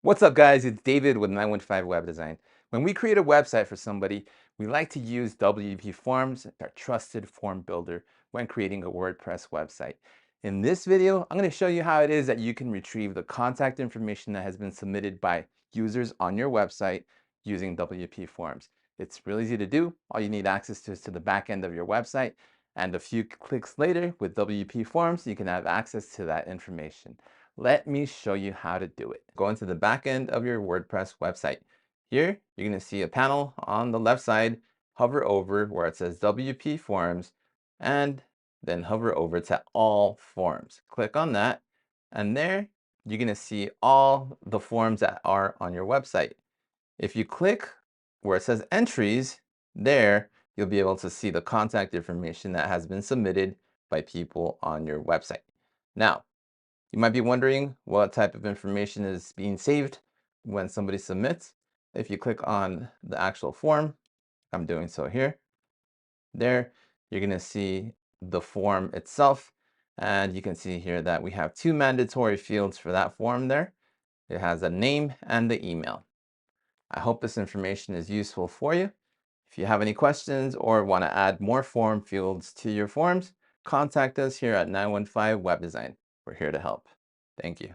What's up, guys? It's David with 915 Web Design. When we create a website for somebody, we like to use WPForms, our trusted form builder, when creating a WordPress website. In this video, I'm going to show you how it is that you can retrieve the contact information that has been submitted by users on your website using WPForms. It's really easy to do. All you need access to is to the back end of your website, and a few clicks later with WPForms, you can have access to that information. Let me show you how to do it. Go into the back end of your WordPress website. Here, you're going to see a panel on the left side. Hover over where it says WP Forms, and then hover over to All Forms. Click on that, and there you're going to see all the forms that are on your website. If you click where it says Entries, there you'll be able to see the contact information that has been submitted by people on your website. Now, you might be wondering what type of information is being saved when somebody submits. If you click on the actual form, I'm doing so here, there, you're going to see the form itself. And you can see here that we have two mandatory fields for that form there. It has a name and the email. I hope this information is useful for you. If you have any questions or want to add more form fields to your forms, contact us here at 915 Web Design. We're here to help. Thank you.